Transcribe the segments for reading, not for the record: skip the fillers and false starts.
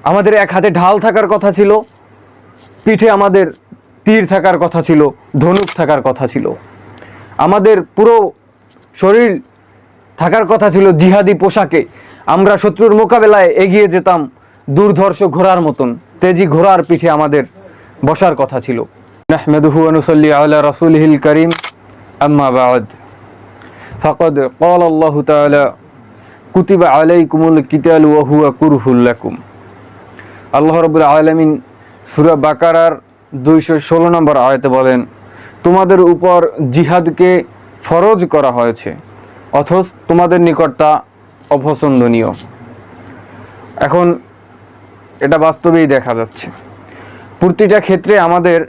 আমাদের এক হাতে ঢাল থাকার কথা ছিল, পিঠে আমাদের তীর থাকার কথা ছিল, ধনুক থাকার কথা ছিল। আমাদের পুরো শরীর থাকার কথা ছিল জিহাদি পোশাকে। আমরা শত্রুর মোকাবেলায় এগিয়ে যেতাম দুর্ধর্ষ ঘোড়ার মতন, তেজি ঘোড়ার পিঠে আমাদের বসার কথা ছিল। নাহমাদুহু ওয়া নুসাল্লি আলা রাসূলিহিল কারীম, আম্মা বা'দ। ফাকাদ ক্বালা আল্লাহু তাআলা কুতিবা আলাইকুমুল কিতালু ওয়া হুয়া কুরহুল লাকুম। আল্লাহ রাব্বুল আলামিন সূরা বাকারার 216 নম্বর আয়াতে বলেন, তোমাদের উপর জিহাদকে ফরজ করা হয়েছে, অথচ তোমাদের নিকট তা অপছন্দনীয়। এখন এটা বাস্তবেই দেখা যাচ্ছে। প্রতিটা ক্ষেত্রে আমাদের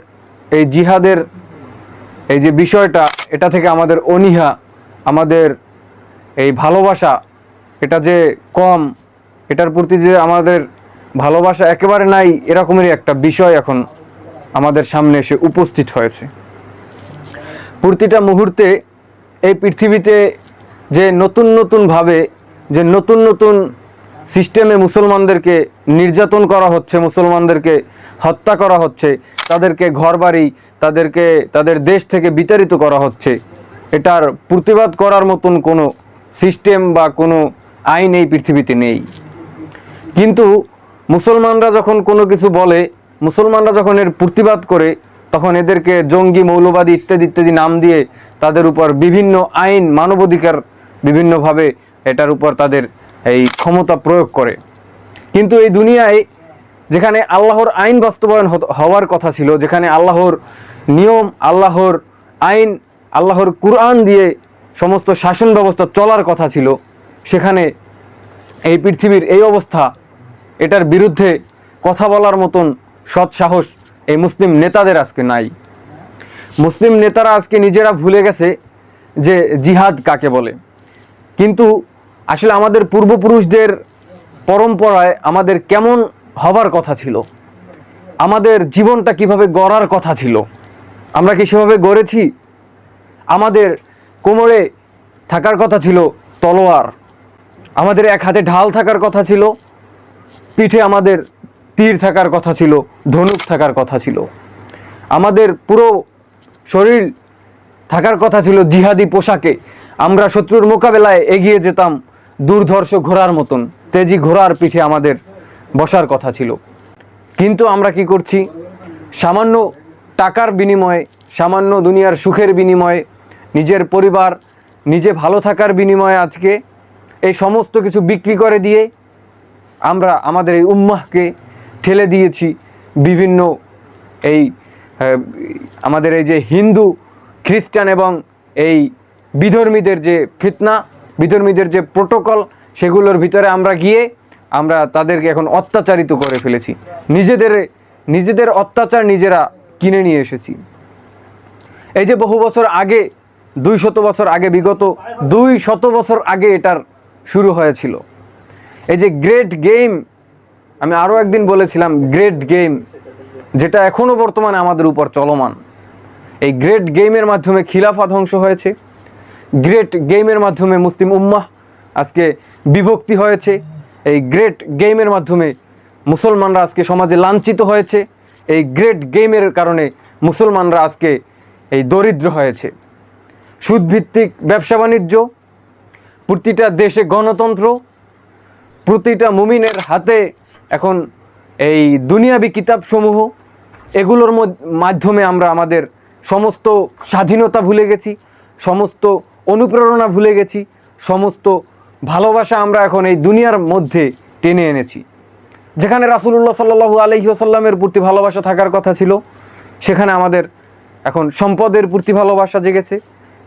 এই জিহাদের এই যে বিষয়টা, এটা থেকে আমাদের অনীহা, আমাদের এই ভালোবাসা, এটা যে কম, এটার প্রতি যে আমাদের ভালোবাসা একেবারে নাই, এরকমেরই একটা বিষয় এখন আমাদের সামনে এসে উপস্থিত হয়েছে। প্রতিটা মুহূর্তে এই পৃথিবীতে যে নতুন নতুনভাবে, যে নতুন নতুন সিস্টেমে মুসলমানদেরকে নির্যাতন করা হচ্ছে, মুসলমানদেরকে হত্যা করা হচ্ছে, তাদেরকে ঘরবাড়ি, তাদেরকে তাদের দেশ থেকে বিতাড়িত করা হচ্ছে, এটার প্রতিবাদ করার মতন কোনো সিস্টেম বা কোনো আইন এই পৃথিবীতে নেই। কিন্তু মুসলমানরা যখন কোনো কিছু বলে, মুসলমানরা যখন এর প্রতিবাদ করে, তখন এদেরকে জঙ্গি, মৌলবাদী ইত্যাদি ইত্যাদি নাম দিয়ে তাদের উপর বিভিন্ন আইন, মানবাধিকার বিভিন্নভাবে এটার উপর তাদের এই ক্ষমতা প্রয়োগ করে। কিন্তু এই দুনিয়ায় যেখানে আল্লাহর আইন বাস্তবায়ন হওয়ার কথা ছিল, যেখানে আল্লাহর নিয়ম, আল্লাহর আইন, আল্লাহর কুরআন দিয়ে সমস্ত শাসন ব্যবস্থা চলার কথা ছিল, সেখানে এই পৃথিবীর এই অবস্থা, এটার বিরুদ্ধে কথা বলার মতন সৎ সাহস এই মুসলিম নেতাদের আজকে নাই। মুসলিম নেতারা আজকে নিজেরা ভুলে গেছে যে জিহাদ কাকে বলে। কিন্তু আসলে আমাদের পূর্বপুরুষদের পরম্পরায় আমাদের কেমন হবার কথা ছিল, আমাদের জীবনটা কিভাবে গড়ার কথা ছিল, আমরা কি সেভাবে গড়েছি? আমাদের কোমরে থাকার কথা ছিল তলোয়ার, আমাদের এক হাতে ঢাল থাকার কথা ছিল, পিঠে আমাদের তীর থাকার কথা ছিল, ধনুক থাকার কথা ছিল। আমাদের পুরো শরীর থাকার কথা ছিল জিহাদি পোশাকে। আমরা শত্রুর মোকাবেলায় এগিয়ে যেতাম দুর্ধর্ষ ঘোড়ার মতন, তেজি ঘোড়ার পিঠে আমাদের বসার কথা ছিল। কিন্তু আমরা কি করছি? সামান্য টাকার বিনিময়ে, সামান্য দুনিয়ার সুখের বিনিময়ে, নিজের পরিবার, নিজে ভালো থাকার বিনিময়ে আজকে এই সমস্ত কিছু বিক্রি করে দিয়ে আমরা আমাদের এই উম্মাহকে ঠেলে দিয়েছি বিভিন্ন এই আমাদের এই যে হিন্দু, খ্রিস্টান এবং এই বিধর্মীদের যে ফিতনা, বিধর্মীদের যে প্রোটোকল, সেগুলোর ভিতরে আমরা গিয়ে আমরা তাদেরকে এখন অত্যাচারিত করে ফেলেছি। নিজেদের অত্যাচার নিজেরা কিনে নিয়ে এসেছি। এই যে বহু বছর আগে, 200 বছর আগে, বিগত 200 বছর আগে এটার শুরু হয়েছিল। এই যে গ্রেট গেম, আমি আরও একদিন বলেছিলাম, গ্রেট গেম যেটা এখনও বর্তমানে আমাদের উপর চলমান, এই গ্রেট গেমের মাধ্যমে খিলাফা ধ্বংস হয়েছে, গ্রেট গেমের মাধ্যমে মুসলিম উম্মাহ আজকে বিভক্তি হয়েছে, এই গ্রেট গেমের মাধ্যমে মুসলমানরা আজকে সমাজে লাঞ্ছিত হয়েছে, এই গ্রেট গেমের কারণে মুসলমানরা আজকে এই দরিদ্র হয়েছে। সুদভিত্তিক ব্যবসা বাণিজ্য, প্রতিটা দেশে গণতন্ত্র, প্রতিটা মুমিনের হাতে এখন এই দুনিয়াবি কিতাবসমূহ, এগুলোর মাধ্যমে আমরা আমাদের সমস্ত স্বাধীনতা ভুলে গেছি, সমস্ত অনুপ্রেরণা ভুলে গেছি, সমস্ত ভালোবাসা আমরা এখন এই দুনিয়ার মধ্যে টেনে এনেছি। যেখানে রাসূলুল্লাহ সাল্লাল্লাহু আলাইহি ওয়াসাল্লামের প্রতি ভালোবাসা থাকার কথা ছিল, সেখানে আমাদের এখন সম্পদের প্রতি ভালোবাসা জেগেছে,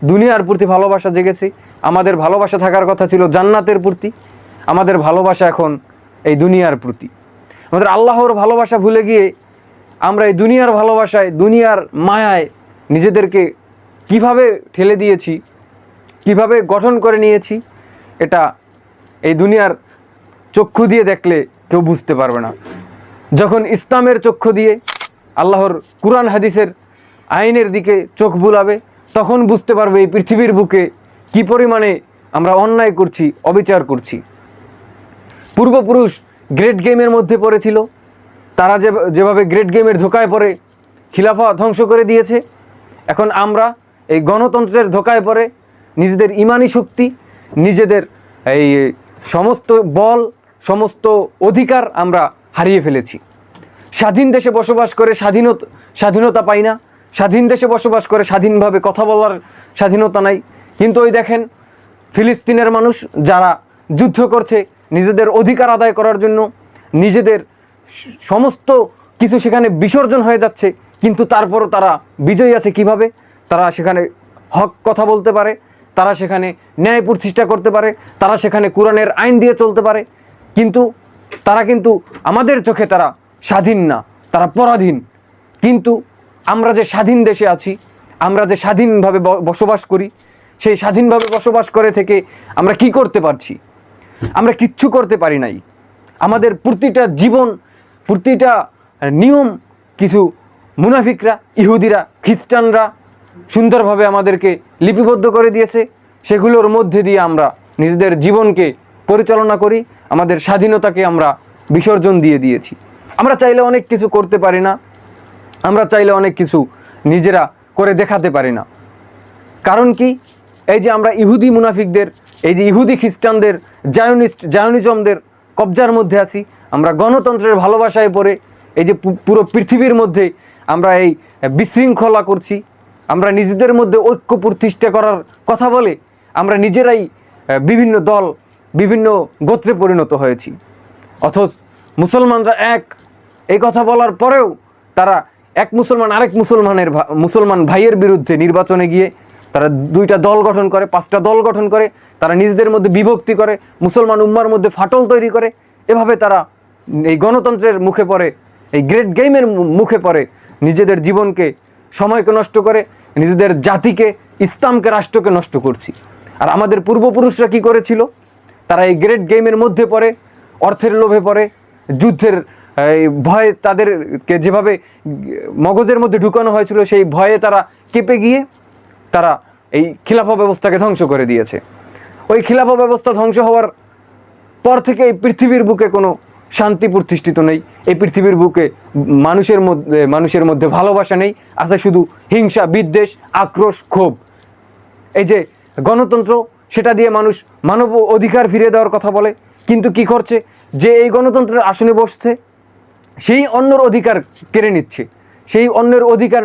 দুনিয়ার প্রতি ভালোবাসা জেগেছে। আমাদের ভালোবাসা থাকার কথা ছিল জান্নাতের প্রতি, আমাদের ভালোবাসা এখন এই দুনিয়ার প্রতি। আমাদের আল্লাহর ভালোবাসা ভুলে গিয়ে আমরা এই দুনিয়ার ভালোবাসায়, দুনিয়ার মায়ায় নিজেদেরকে কিভাবে ঠেলে দিয়েছি, কিভাবে গঠন করে নিয়েছি, এটা এই দুনিয়ার চক্ষু দিয়ে দেখলে কেউ বুঝতে পারবে না। যখন ইসলামের চক্ষু দিয়ে, আল্লাহর কুরআন হাদিসের আইনের দিকে চোখ বুলাবে, তখন বুঝতে পারবে এই পৃথিবীর বুকে কি পরিমাণে আমরা অন্যায় করছি, অবিচার করছি। পূর্বপুরুষ গ্রেট গেমের মধ্যে পড়েছিল, তারা যেভাবে গ্রেট গেমের ধোকায় পড়ে খিলাফা ধ্বংস করে দিয়েছে, এখন আমরা এই গণতন্ত্রের ধোকায় পড়ে নিজেদের ইমানি শক্তি, নিজেদের এই সমস্ত বল, সমস্ত অধিকার আমরা হারিয়ে ফেলেছি। স্বাধীন দেশে বসবাস করে স্বাধীনতা পাই না, স্বাধীন দেশে বসবাস করে স্বাধীনভাবে কথা বলার স্বাধীনতা নাই। কিন্তু ওই দেখেন ফিলিস্তিনের মানুষ যারা যুদ্ধ করছে নিজেদের অধিকার আদায় করার জন্য, নিজেদের সমস্ত কিছু সেখানে বিসর্জন হয়ে যাচ্ছে, কিন্তু তারপরও তারা বিজয়ী আছে কিভাবে? তারা সেখানে হক কথা বলতে পারে, তারা সেখানে ন্যায় প্রতিষ্ঠা করতে পারে, তারা সেখানে কোরআনের আইন দিয়ে চলতে পারে, কিন্তু আমাদের চোখে তারা স্বাধীন না, তারা পরাধীন। কিন্তু আমরা যে স্বাধীন দেশে আছি, আমরা যে স্বাধীনভাবে বসবাস করি, সেই স্বাধীনভাবে বসবাস করে থেকে আমরা কি করতে পারছি? আমরা কিচ্ছু করতে পারি নাই। আমাদের প্রতিটা জীবন, প্রতিটা নিয়ম কিছু মুনাফিকরা, ইহুদিরা, খ্রিস্টানরা সুন্দরভাবে আমাদেরকে লিপিবদ্ধ করে দিয়েছে। সেগুলোর মধ্যে দিয়ে আমরা নিজেদের জীবনকে পরিচালনা করি, আমাদের স্বাধীনতাকে আমরা বিসর্জন দিয়ে দিয়েছি। আমরা চাইলে অনেক কিছু করতে পারি না, আমরা চাইলে অনেক কিছু নিজেরা করে দেখাতে পারি না। কারণ কি? এই যে আমরা ইহুদি মুনাফিকদের, এই যে ইহুদি খ্রিস্টানদের, জায়নিজমদের কবজার মধ্যে আছি, আমরা গণতন্ত্রের ভালোবাসায় পড়ে এই যে পুরো পৃথিবীর মধ্যে আমরা এই বিশৃঙ্খলা করছি, আমরা নিজেদের মধ্যে ঐক্য প্রতিষ্ঠা করার কথা বলে আমরা নিজেরাই বিভিন্ন দল, বিভিন্ন গোত্রে পরিণত হয়েছি। অথচ মুসলমানরা এই কথা বলার পরেও তারা এক মুসলমান আরেক মুসলমান ভাইয়ের বিরুদ্ধে নির্বাচনে গিয়ে তারা 2টা দল গঠন করে, 5টা দল গঠন করে, তারা নিজেদের মধ্যে বিভক্তি করে, মুসলমান উম্মার মধ্যে ফাটল তৈরি করে। এভাবে তারা এই গণতন্ত্রের মুখে পড়ে, এই গ্রেট গেমের মুখে পড়ে নিজেদের জীবনকে, সময়কে নষ্ট করে, নিজেদের জাতিকে, ইসলামকে, রাষ্ট্রকে নষ্ট করছি। আর আমাদের পূর্বপুরুষরা কি করেছিল? তারা এই গ্রেট গেমের মধ্যে পড়ে, অর্থের লোভে পড়ে, যুদ্ধের এই ভয়ে তাদেরকে যেভাবে মগজের মধ্যে ঢুকানো হয়েছিল, সেই ভয়ে তারা কেঁপে গিয়ে তারা এই খিলাফা ব্যবস্থাকে ধ্বংস করে দিয়েছে। ওই খিলাফা ব্যবস্থা ধ্বংস হওয়ার পর থেকে এই পৃথিবীর বুকে কোনো শান্তি প্রতিষ্ঠিত নেই। এই পৃথিবীর বুকে মানুষের মধ্যে ভালোবাসা নেই, আছে শুধু হিংসা, বিদ্বেষ, আক্রোশ, ক্ষোভ। এই যে গণতন্ত্র, সেটা দিয়ে মানুষ মানব অধিকার ফিরিয়ে দেওয়ার কথা বলে, কিন্তু কি করছে? যে এই গণতন্ত্রের আসনে বসছে, সেই অন্যর অধিকার কেড়ে নিচ্ছে, সেই অন্যের অধিকার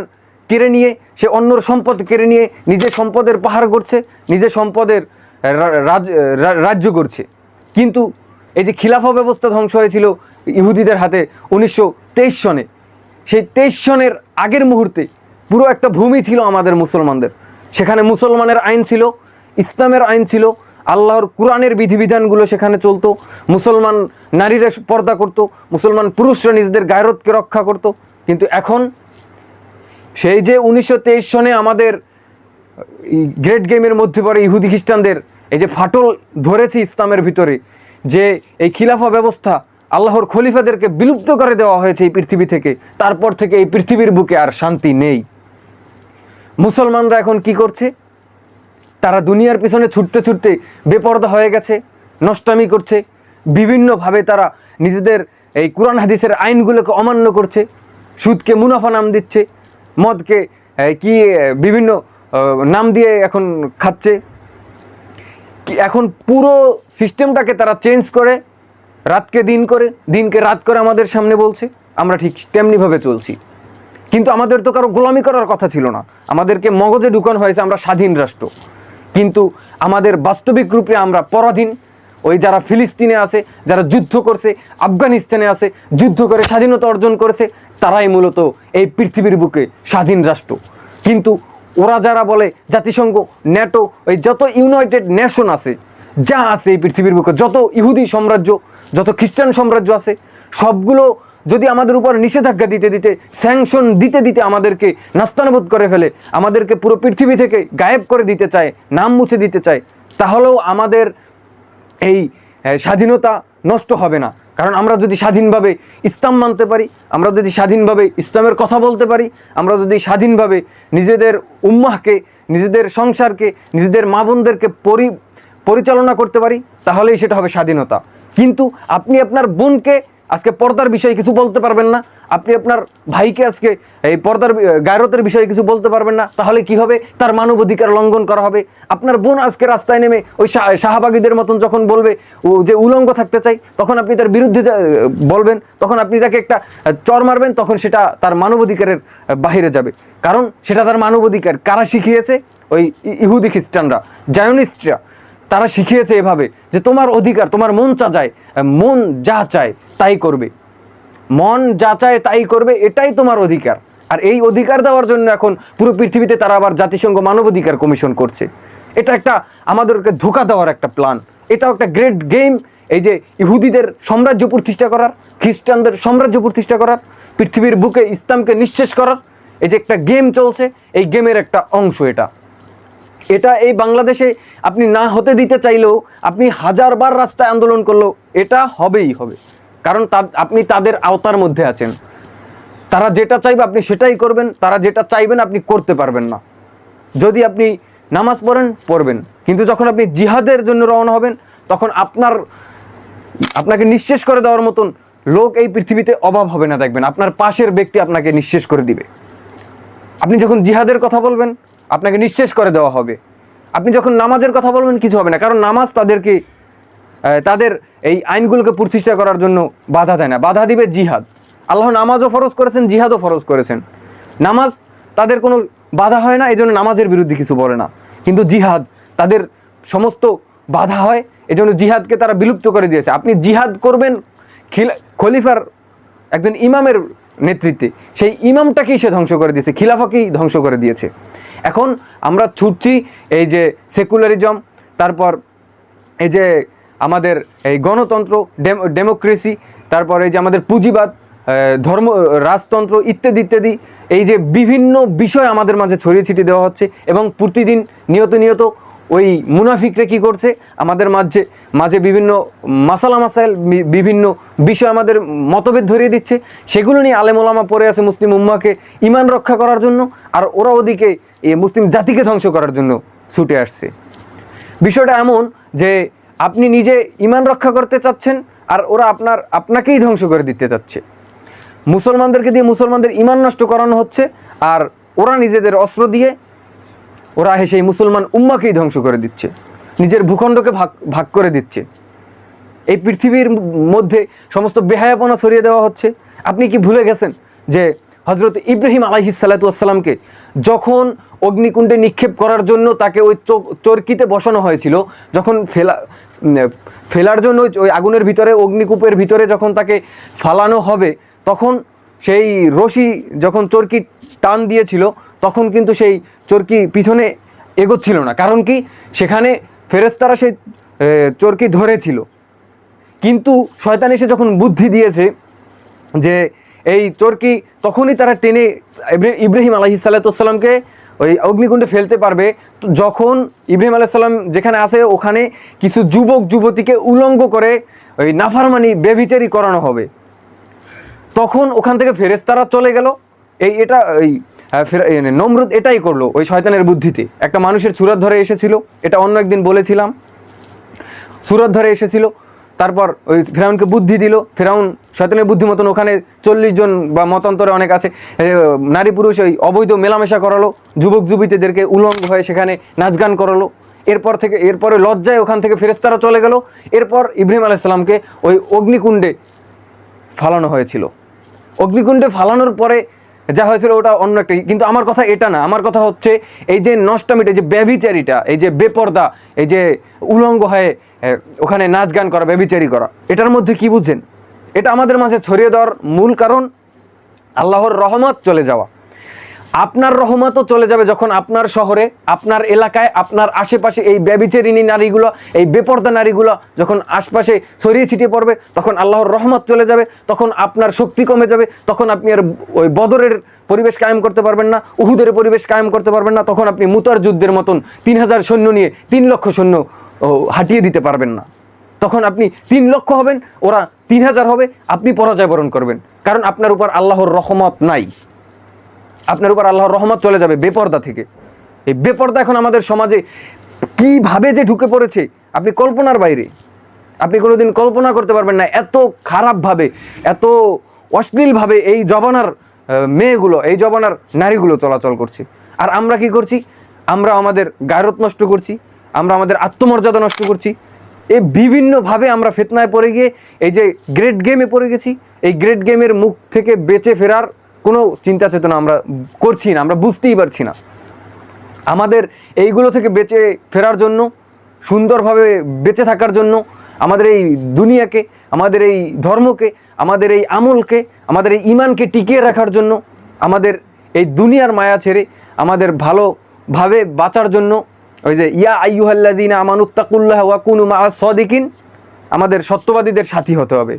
কেড়ে নিয়ে, সে অন্যর সম্পদ কেড়ে নিয়ে নিজের সম্পদের পাহাড় করছে, নিজের সম্পদের রাজ্য করছে। কিন্তু এই যে খিলাফা ব্যবস্থা ধ্বংস হয়েছিল ইহুদিদের হাতে 1923 সনে, সেই 23 সনের আগের মুহূর্তে পুরো একটা ভূমি ছিল আমাদের মুসলমানদের। সেখানে মুসলমানের আইন ছিল, ইসলামের আইন ছিল, আল্লাহর কোরআনের বিধিবিধানগুলো সেখানে চলতো, মুসলমান নারীরা পর্দা করত, মুসলমান পুরুষরা নিজেদের গায়রতকে রক্ষা করত। কিন্তু এখন সেই যে 1923 সনে আমাদের গ্রেট গেমের মধ্যে পড়ে ইহুদি খ্রিস্টানদের এই যে ফাটল ধরেছে ইসলামের ভিতরে, যে এই খিলাফা ব্যবস্থা আল্লাহর খলিফাদেরকে বিলুপ্ত করে দেওয়া হয়েছে এই পৃথিবী থেকে, তারপর থেকে এই পৃথিবীর বুকে আর শান্তি নেই। মুসলমানরা এখন কি করছে? তারা দুনিয়ার পিছনে ছুটতে ছুটতে বেপরদা হয়ে গেছে, নষ্টামি করছে, বিভিন্নভাবে তারা নিজেদের এই কোরআন হাদিসের আইনগুলোকে অমান্য করছে, সুদকে মুনাফা নাম দিচ্ছে, মদকে কি বিভিন্ন নাম দিয়ে এখন খাচ্ছে। এখন পুরো সিস্টেমটাকে তারা চেঞ্জ করে, রাতকে দিন করে, দিনকে রাত করে আমাদের সামনে বলছে আমরা ঠিক তেমনিভাবে চলছি। কিন্তু আমাদের তো কারো গোলামি করার কথা ছিল না, আমাদেরকে মগজে ঢুকানো হয়েছে আমরা স্বাধীন রাষ্ট্র, কিন্তু আমাদের বাস্তবিক রূপে আমরা পরাধীন। ওই যারা ফিলিস্তিনে আছে, যারা যুদ্ধ করছে, আফগানিস্তানে আছে, যুদ্ধ করে স্বাধীনতা অর্জন করেছে, তারাই মূলত এই পৃথিবীর বুকে স্বাধীন রাষ্ট্র। কিন্তু ওরা যারা বলে জাতিসংঘ, ন্যাটো, ওই যত ইউনাইটেড নেশন আছে, যা আছে এই পৃথিবীর বুকে, যত ইহুদি সাম্রাজ্য, যত খ্রিস্টান সাম্রাজ্য আছে, সবগুলো যদি আমাদের উপর নিষেধাজ্ঞা দিতে দিতে, স্যাংশন দিতে দিতে আমাদেরকে নাস্তানাবুদ করে ফেলে, আমাদেরকে পুরো পৃথিবী থেকে গায়েব করে দিতে চায়, নাম মুছে দিতে চায়, তাহলেও আমাদের এই স্বাধীনতা নষ্ট হবে না। কারণ আমরা যদি স্বাধীনভাবে ইসলাম মানতে পারি, আমরা যদি স্বাধীনভাবে ইসলামের কথা বলতে পারি, আমরা যদি স্বাধীনভাবে নিজেদের উম্মাহকে, নিজেদের সংসারকে, নিজেদের মা বোনদেরকে পরিচালনা করতে পারি, তাহলেই সেটা হবে স্বাধীনতা। কিন্তু আপনি আপনার বোনকে আজকে পর্দার বিষয়ে কিছু বলতে পারবেন না, আপনি আপনার ভাইকে আজকে এই পর্দার গায়রতের বিষয়ে কিছু বলতে পারবেন না, তাহলে কি হবে? তার মানবাধিকার লঙ্ঘন করা হবে। আপনার বোন আজকে রাস্তায় নেমে ওই শাহবাগীদের মতন যখন বলবে ও যে উলঙ্গ থাকতে চাই, তখন আপনি তার বিরুদ্ধে বলবেন, তখন আপনি তাকে একটা চর মারবেন, তখন সেটা তার মানবাধিকারের বাহিরে যাবে, কারণ সেটা তার মানবাধিকার। কারা শিখিয়েছে? ওই ইহুদি খ্রিস্টানরা, জায়নিস্টরা, তারা শিখিয়েছে এভাবে যে তোমার অধিকার, তোমার মন চায়, মন যা চায় তাই করবে, মন যা চায় তাই করবে, এটাই তোমার অধিকার। আর এই অধিকার দেওয়ার জন্য এখন পুরো পৃথিবীতে তারা আবার জাতিসংঘ মানবাধিকার কমিশন করছে। এটা একটা আমাদেরকে ধোঁকা দেওয়ার একটা প্ল্যান, এটাও একটা গ্রেট গেম। এই যে ইহুদিদের সাম্রাজ্য প্রতিষ্ঠা করার, খ্রিস্টানদের সাম্রাজ্য প্রতিষ্ঠা করার, পৃথিবীর বুকে ইসলামকে নিঃশেষ করার এই যে একটা গেম চলছে, এই গেমের একটা অংশ এটা। এটা এই বাংলাদেশে আপনি না হতে দিতে চাইলেও, আপনি হাজারবার রাস্তায় আন্দোলন করলেও এটা হবেই হবে, কারণ আপনি তাদের আওতার মধ্যে আছেন। তারা যেটা চাইবে আপনি সেটাই করবেন, তারা যেটা চাইবেন আপনি করতে পারবেন না। যদি আপনি নামাজ পড়বেন, কিন্তু যখন আপনি জিহাদের জন্য রওনা হবেন, তখন আপনাকে নিঃশেষ করে দেওয়ার মতন লোক এই পৃথিবীতে অভাব হবে না। দেখবেন আপনার পাশের ব্যক্তি আপনাকে নিঃশেষ করে দিবে। আপনি যখন জিহাদের কথা বলবেন, আপনাকে নিঃশেষ করে দেওয়া হবে। আপনি যখন নামাজের কথা বলবেন, কিছু হবে না, কারণ নামাজ তাদের এই আইনগুলোকে প্রতিষ্ঠা করার জন্য বাধা দেয় না, বাধা দিবে জিহাদ। আল্লাহ নামাজও ফরজ করেছেন, জিহাদও ফরজ করেছেন। নামাজ তাদের কোনো বাধা হয় না, এই জন্য নামাজের বিরুদ্ধে কিছু বলে না। কিন্তু জিহাদ তাদের সমস্ত বাধা হয়, এজন্য জিহাদকে তারা বিলুপ্ত করে দিয়েছে। আপনি জিহাদ করবেন খলিফার একজন ইমামের নেতৃত্বে, সেই ইমামটাকেই সে ধ্বংস করে দিয়েছে, খিলাফাকেই ধ্বংস করে দিয়েছে। এখন আমরা ছুটছি এই যে সেকুলারিজম, তারপর এই যে আমাদের এই গণতন্ত্র, ডেমোক্রেসি, তারপর এই যে আমাদের পুঁজিবাদ, ধর্ম, রাজতন্ত্র ইত্যাদি ইত্যাদি, এই যে বিভিন্ন বিষয় আমাদের মাঝে ছড়িয়ে ছিটিয়ে দেওয়া হচ্ছে। এবং প্রতিদিন নিয়ত ওই মুনাফিকরা কি করছে, আমাদের মাঝে বিভিন্ন মাসাইল, বিভিন্ন বিষয় আমাদের মতভেদ ধরিয়ে দিচ্ছে। সেগুলো নিয়ে আলেম ওলামা পড়ে আছে মুসলিম উম্মাহকে ঈমান রক্ষা করার জন্য, আর ওরা ওদিকে এই মুসলিম জাতিকে ধ্বংস করার জন্য ছুটে আসছে। বিষয়টা এমন যে আপনি নিজে ঈমান রক্ষা করতে চাচ্ছেন, আর ওরা আপনাকেই ধ্বংস করে দিতে চাচ্ছে। মুসলমানদেরকে দিয়ে মুসলমানদের ঈমান নষ্ট করানো হচ্ছে, আর ওরা নিজেদের অস্ত্র দিয়ে ওরা সেই মুসলমান উম্মাকেই ধ্বংস করে দিচ্ছে, নিজের ভূখণ্ডকে ভাগ করে দিচ্ছে। এই পৃথিবীর মধ্যে সমস্ত বেহায়াপনা ছড়িয়ে দেওয়া হচ্ছে। আপনি কি ভুলে গেছেন যে হজরত ইব্রাহিম আলাইহিস সালাতু ওয়াসসালামকে যখন অগ্নিকুণ্ডে নিক্ষেপ করার জন্য তাকে ওই চরকিতে বসানো হয়েছিল, যখন ফেলার জন্য ওই আগুনের ভিতরে, অগ্নিকূপের ভিতরে যখন তাকে ফালানো হবে, তখন সেই রশি যখন চরকি টান দিয়েছিল, তখন কিন্তু সেই চরকি পিছনে এগোচ্ছিল না। কারণ কি? সেখানে ফেরেশতারা সেই চরকি ধরেছিল। কিন্তু শয়তান এসে যখন বুদ্ধি দিয়েছে যে এই চরকি তখনই তারা টেনে ইব্রাহিম আলাইহিস সালাতু ওয়াসসালামকে ওই অগ্নিকুণ্ডে ফেলতে পারবে যখন ইব্রাহিম আলাইহিস সালাম যেখানে আছে ওখানে কিছু যুবক যুবতীকে উলঙ্গ করে ওই নাফরমানি ব্যভিচারী করানো হবে। তখন ওখান থেকে ফেরেশতারা চলে গেল। এটা নমরুদ এটাই করলো ওই শয়তানের বুদ্ধিতে। একটা মানুষের সুরত ধরে এসেছিল, এটা অন্য একদিন বলেছিলাম, সুরত ধরে এসেছিল, তারপর ওই ফেরাউনকে বুদ্ধি দিল। ফেরাউন শয়তানের বুদ্ধি মতন ওখানে 40 জন বা মতান্তরে অনেক আছে নারী পুরুষ ওই অবৈধ মেলামেশা করালো, যুবক যুবতীদেরকে উলঙ্গ হয়ে সেখানে নাচ গান করালো। এরপরে লজ্জায় ওখান থেকে ফেরেশতারা চলে গেল। এরপর ইব্রাহিম আলাইহিস সালামকে ওই অগ্নিকুণ্ডে ফালানো হয়েছিল। অগ্নিকুণ্ডে ফালানোর পরে যা হয়েছিল ওটা অন্য একটা, কিন্তু আমার কথা এটা না। আমার কথা হচ্ছে এই যে নষ্টামিটা, এই যে ব্যভিচারিটা, এই যে বেপর্দা, এই যে উলঙ্গ হয়ে ওখানে নাচ গান করা, ব্যভিচারী করা, এটার মধ্যে কি বুঝেন? এটা আমাদের মাঝে ছড়িয়ে দেওয়ার মূল কারণ আল্লাহর রহমত চলে যাওয়া। আপনার রহমতও চলে যাবে যখন আপনার শহরে, আপনার এলাকায়, আপনার আশেপাশে এই ব্যভিচারিণী নারীগুলো, এই বেপর্দা নারীগুলো যখন আশপাশে ছড়িয়ে ছিটিয়ে পড়বে, তখন আল্লাহর রহমত চলে যাবে, তখন আপনার শক্তি কমে যাবে, তখন আপনি আর ওই বদরের পরিবেশ কায়েম করতে পারবেন না, উহুদের পরিবেশ কায়েম করতে পারবেন না, তখন আপনি মুতার যুদ্ধের মতন 3000 সৈন্য নিয়ে 3 লক্ষ সৈন্য হাঁটিয়ে দিতে পারবেন না। তখন আপনি 3 লক্ষ হবেন, ওরা 3000 হবে, আপনি পরাজয় বরণ করবেন, কারণ আপনার উপর আল্লাহর রহমত নাই। আপনার উপর আল্লাহর রহমত চলে যাবে বেপর্দা থেকে। এই বেপর্দা এখন আমাদের সমাজে কিভাবে যে ঢুকে পড়েছে আপনি কল্পনার বাইরে। আপনি কোনোদিন কল্পনা করতে পারবেন না এত খারাপভাবে, এত অশ্লীলভাবে এই জবানার মেয়েগুলো, এই জবানার নারীগুলো চলাচল করছে। আর আমরা কি করছি? আমরা আমাদের গায়রত নষ্ট করছি, আমরা আমাদের আত্মমর্যাদা নষ্ট করছি। এই বিভিন্নভাবে আমরা ফিতনায় পড়ে গিয়ে এই যে গ্রেট গেমে পড়ে গেছি, এই গ্রেট গেমের মুখ থেকে বেঁচে ফেরার কোনো চিন্তা চেতনা আমরা করছি না, আমরা বুঝতেই পারছি না। আমাদের এইগুলো থেকে বেঁচে ফেরার জন্য, সুন্দরভাবে বেঁচে থাকার জন্য, আমাদের এই দুনিয়াকে, আমাদের এই ধর্মকে, আমাদের এই আমলকে, আমাদের এই ঈমানকে টিকিয়ে রাখার জন্য, আমাদের এই দুনিয়ার মায়া ছেড়ে আমাদের ভালোভাবে বাঁচার জন্য ওই যে ইয়া আইয়ুহাল্লাযীনা আমানুত্তাকুল্লাহ ওয়া কুনু মাআস সাদিকিন, আমাদের সত্যবাদীদের সাথী হতে হবে।